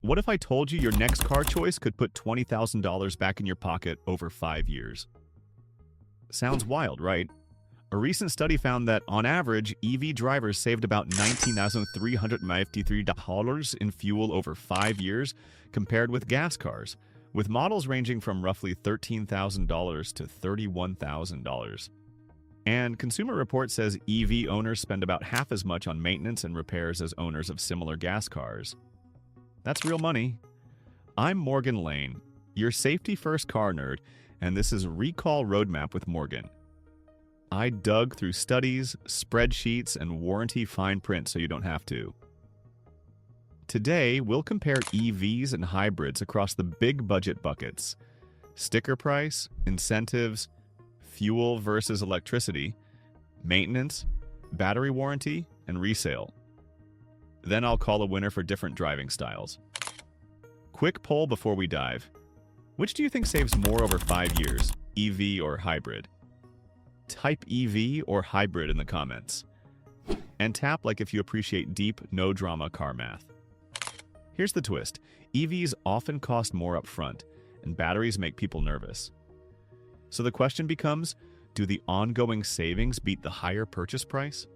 What if I told you your next car choice could put $20,000 back in your pocket over 5 years? Sounds wild, right? A recent study found that, on average, EV drivers saved about $19,353 in fuel over 5 years compared with gas cars, with models ranging from roughly $13,000 to $31,000. And Consumer Reports says EV owners spend about half as much on maintenance and repairs as owners of similar gas cars. That's real money. I'm Morgan Lane, your safety-first car nerd, and this is Recall Roadmap with Morgan. I dug through studies, spreadsheets, and warranty fine print so you don't have to. Today, we'll compare EVs and hybrids across the big budget buckets: sticker price, incentives, fuel versus electricity, maintenance, battery warranty, and resale. Then I'll call a winner for different driving styles. Quick poll before we dive. Which do you think saves more over 5 years, EV or hybrid? Type EV or hybrid in the comments. And tap like if you appreciate deep, no-drama car math. Here's the twist. EVs often cost more upfront, and batteries make people nervous. So the question becomes, do the ongoing savings beat the higher purchase price?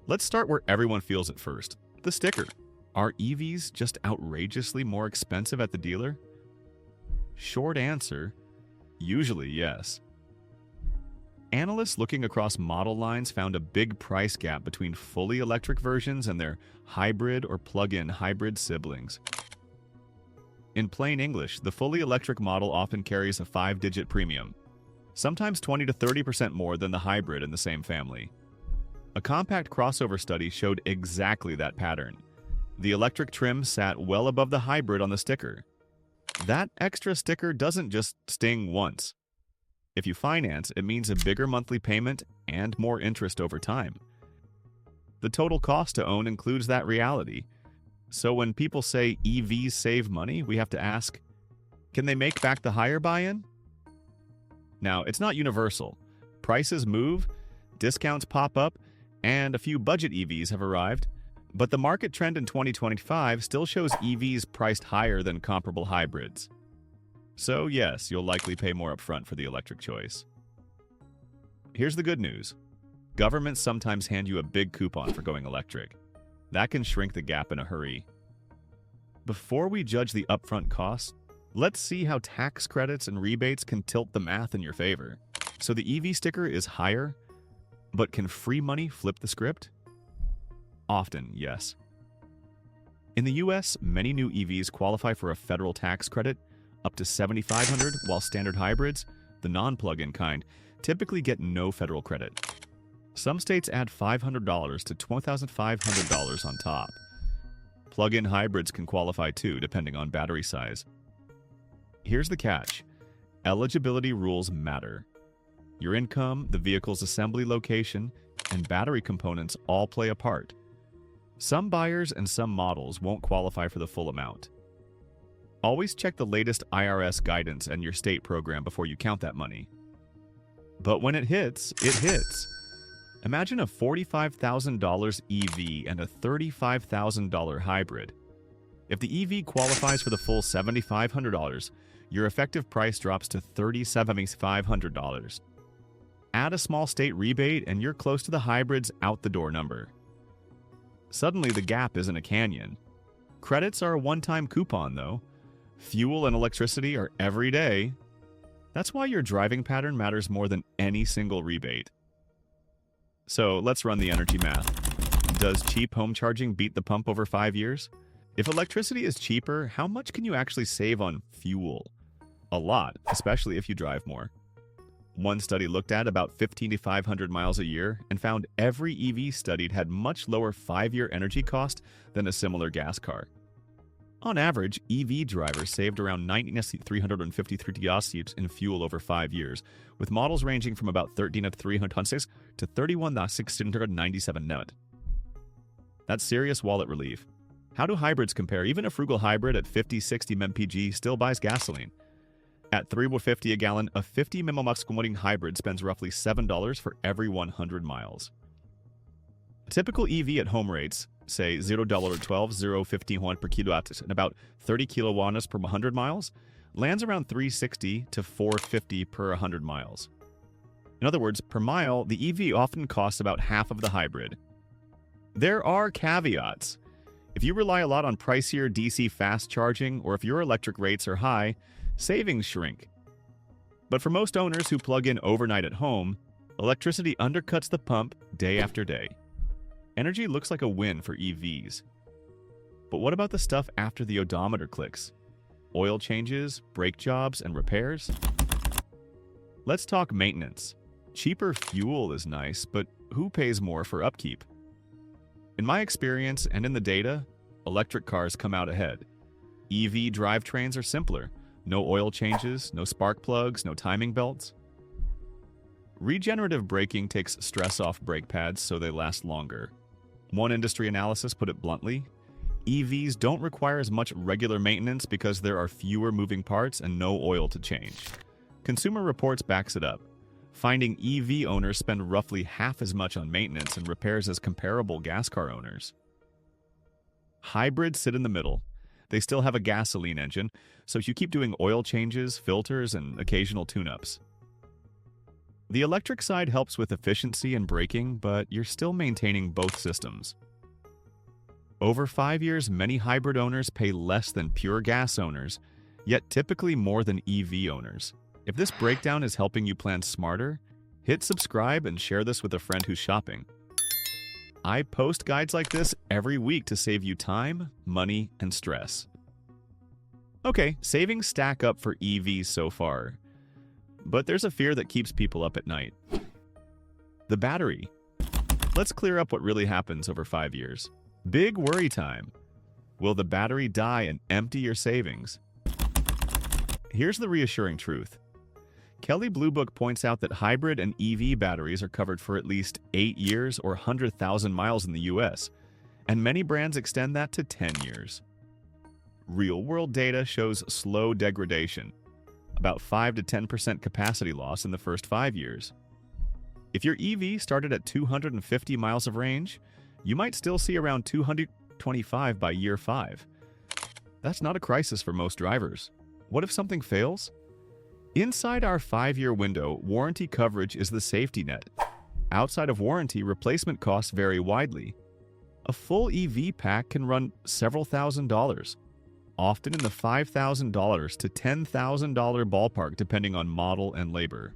Let's start where everyone feels it first. The sticker. Are EVs just outrageously more expensive at the dealer? Short answer, usually yes. Analysts looking across model lines found a big price gap between fully electric versions and their hybrid or plug-in hybrid siblings. In plain English, the fully electric model often carries a 5-digit premium, sometimes 20 to 30% more than the hybrid in the same family. A compact crossover study showed exactly that pattern. The electric trim sat well above the hybrid on the sticker. That extra sticker doesn't just sting once. If you finance, it means a bigger monthly payment and more interest over time. The total cost to own includes that reality. So when people say EVs save money, we have to ask, can they make back the higher buy-in? Now, it's not universal. Prices move, discounts pop up, and a few budget EVs have arrived, but the market trend in 2025 still shows EVs priced higher than comparable hybrids. So yes, you'll likely pay more upfront for the electric choice. Here's the good news. Governments sometimes hand you a big coupon for going electric. That can shrink the gap in a hurry. Before we judge the upfront costs, let's see how tax credits and rebates can tilt the math in your favor. So the EV sticker is higher, but can free money flip the script? Often, yes. In the US, many new EVs qualify for a federal tax credit up to $7,500, while standard hybrids, the non-plug-in kind, typically get no federal credit. Some states add $500 to $12,500 on top. Plug-in hybrids can qualify too, depending on battery size. Here's the catch. Eligibility rules matter. Your income, the vehicle's assembly location, and battery components all play a part. Some buyers and some models won't qualify for the full amount. Always check the latest IRS guidance and your state program before you count that money. But when it hits, it hits. Imagine a $45,000 EV and a $35,000 hybrid. If the EV qualifies for the full $7,500, your effective price drops to $37,500. Add a small state rebate and you're close to the hybrid's out-the-door number. Suddenly, the gap isn't a canyon. Credits are a one-time coupon, though. Fuel and electricity are every day. That's why your driving pattern matters more than any single rebate. So let's run the energy math. Does cheap home charging beat the pump over 5 years? If electricity is cheaper, how much can you actually save on fuel? A lot, especially if you drive more. One study looked at about 5,500 miles a year and found every EV studied had much lower 5-year energy cost than a similar gas car. On average, EV drivers saved around 19,353 dollars in fuel over 5 years, with models ranging from about 13,306 to 31,697 net. That's serious wallet relief. How do hybrids compare? Even a frugal hybrid at 50-60 mpg still buys gasoline. At $3.50 a gallon, a 50 mmx hybrid spends roughly $7 for every 100 miles. A typical EV at home rates, say $0.12, $0.51 per kilowatt, and about 30 kilowatt per 100 miles, lands around $360 to $450 per 100 miles. In other words, per mile, the EV often costs about half of the hybrid. There are caveats. If you rely a lot on pricier DC fast charging, or if your electric rates are high, savings shrink. But for most owners who plug in overnight at home, electricity undercuts the pump day after day. Energy looks like a win for EVs. But what about the stuff after the odometer clicks? Oil changes, brake jobs, and repairs? Let's talk maintenance. Cheaper fuel is nice, but who pays more for upkeep? In my experience and in the data, electric cars come out ahead. EV drivetrains are simpler. No oil changes, no spark plugs, no timing belts. Regenerative braking takes stress off brake pads so they last longer. One industry analysis put it bluntly: EVs don't require as much regular maintenance because there are fewer moving parts and no oil to change. Consumer Reports backs it up. Finding EV owners spend roughly half as much on maintenance and repairs as comparable gas car owners. Hybrids sit in the middle. They still have a gasoline engine, so you keep doing oil changes, filters, and occasional tune-ups. The electric side helps with efficiency and braking, but you're still maintaining both systems. Over 5 years, many hybrid owners pay less than pure gas owners, yet typically more than EV owners. If this breakdown is helping you plan smarter, hit subscribe and share this with a friend who's shopping. I post guides like this every week to save you time, money, and stress. Okay, savings stack up for EVs so far, but there's a fear that keeps people up at night. The battery. Let's clear up what really happens over 5 years. Big worry time. Will the battery die and empty your savings? Here's the reassuring truth. Kelley Blue Book points out that hybrid and EV batteries are covered for at least 8 years or 100,000 miles in the US, and many brands extend that to 10 years. Real-world data shows slow degradation, about 5 to 10% capacity loss in the first 5 years. If your EV started at 250 miles of range, you might still see around 225 by year 5. That's not a crisis for most drivers. What if something fails? Inside our 5-year window, warranty coverage is the safety net. Outside of warranty, replacement costs vary widely. A full EV pack can run several $1,000s, often in the $5,000 to $10,000 ballpark depending on model and labor.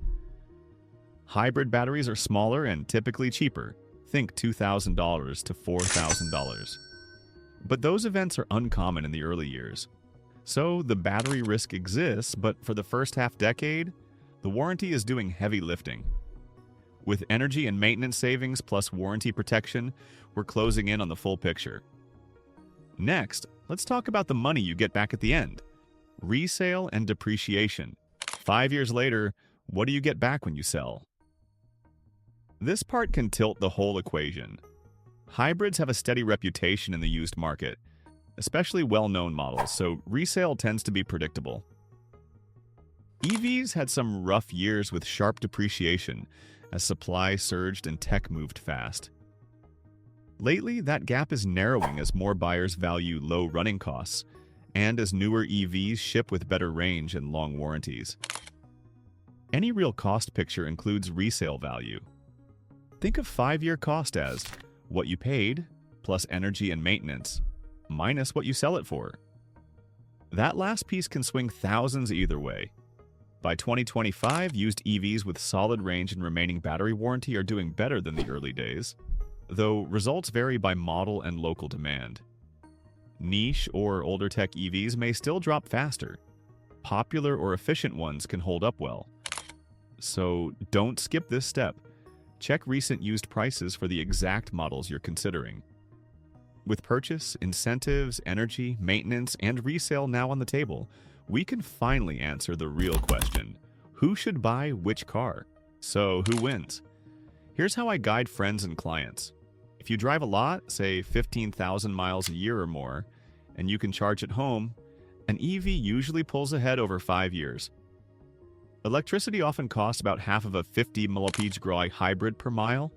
Hybrid batteries are smaller and typically cheaper. Think $2,000 to $4,000. But those events are uncommon in the early years. So the battery risk exists, but for the first half-decade, the warranty is doing heavy lifting. With energy and maintenance savings plus warranty protection, we're closing in on the full picture. Next, let's talk about the money you get back at the end. Resale and depreciation. 5 years later, what do you get back when you sell? This part can tilt the whole equation. Hybrids have a steady reputation in the used market, especially well-known models, so resale tends to be predictable. EVs had some rough years with sharp depreciation as supply surged and tech moved fast. Lately, that gap is narrowing as more buyers value low running costs and as newer EVs ship with better range and long warranties. Any real cost picture includes resale value. Think of 5-year cost as what you paid plus energy and maintenance minus what you sell it for. That last piece can swing thousands either way. By 2025, used EVs with solid range and remaining battery warranty are doing better than the early days, though results vary by model and local demand. Niche or older tech EVs may still drop faster. Popular or efficient ones can hold up well. So don't skip this step. Check recent used prices for the exact models you're considering. With purchase, incentives, energy, maintenance, and resale now on the table, we can finally answer the real question: who should buy which car? So who wins? Here's how I guide friends and clients. If you drive a lot, say 15,000 miles a year or more, and you can charge at home, an EV usually pulls ahead over 5 years. Electricity often costs about half of a 50 mph hybrid per mile,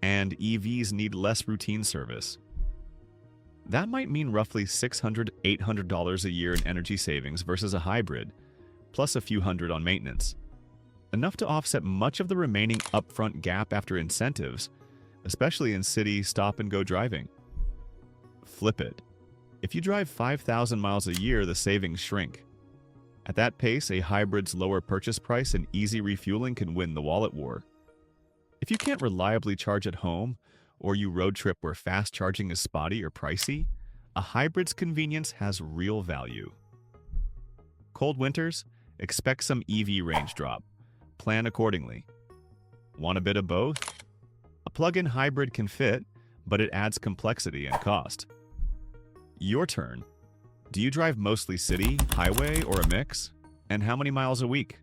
and EVs need less routine service. That might mean roughly $600 to $800 a year in energy savings versus a hybrid, plus a few hundred on maintenance. Enough to offset much of the remaining upfront gap after incentives, especially in city stop-and-go driving. Flip it. If you drive 5,000 miles a year, the savings shrink. At that pace, a hybrid's lower purchase price and easy refueling can win the wallet war. If you can't reliably charge at home, or you road trip where fast charging is spotty or pricey, a hybrid's convenience has real value. Cold winters? Expect some EV range drop. Plan accordingly. Want a bit of both? A plug-in hybrid can fit, but it adds complexity and cost. Your turn. Do you drive mostly city, highway, or a mix? And how many miles a week?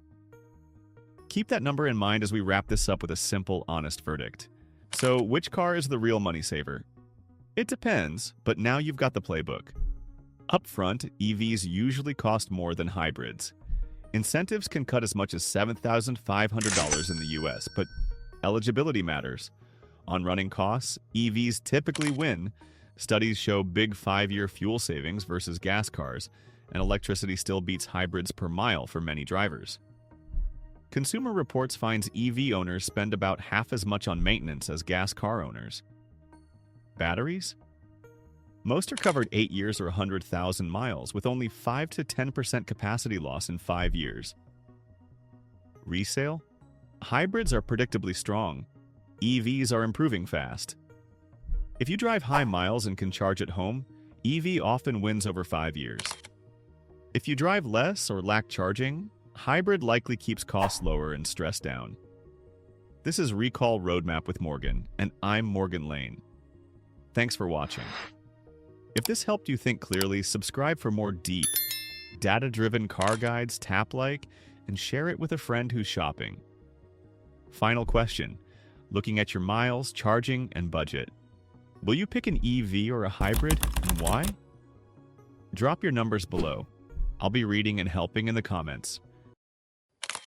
Keep that number in mind as we wrap this up with a simple, honest verdict. So, which car is the real money saver? It depends, but now you've got the playbook. Upfront, EVs usually cost more than hybrids. Incentives can cut as much as $7,500 in the US, but eligibility matters. On running costs, EVs typically win. Studies show big 5-year fuel savings versus gas cars, and electricity still beats hybrids per mile for many drivers. Consumer Reports finds EV owners spend about half as much on maintenance as gas car owners. Batteries? Most are covered 8 years or 100,000 miles, with only 5 to 10% capacity loss in 5 years. Resale? Hybrids are predictably strong. EVs are improving fast. If you drive high miles and can charge at home, EV often wins over 5 years. If you drive less or lack charging, hybrid likely keeps costs lower and stress down. This is Recall Roadmap with Morgan, and I'm Morgan Lane. Thanks for watching. If this helped you think clearly, subscribe for more deep, data-driven car guides, tap like, and share it with a friend who's shopping. Final question. Looking at your miles, charging, and budget. Will you pick an EV or a hybrid, and why? Drop your numbers below. I'll be reading and helping in the comments.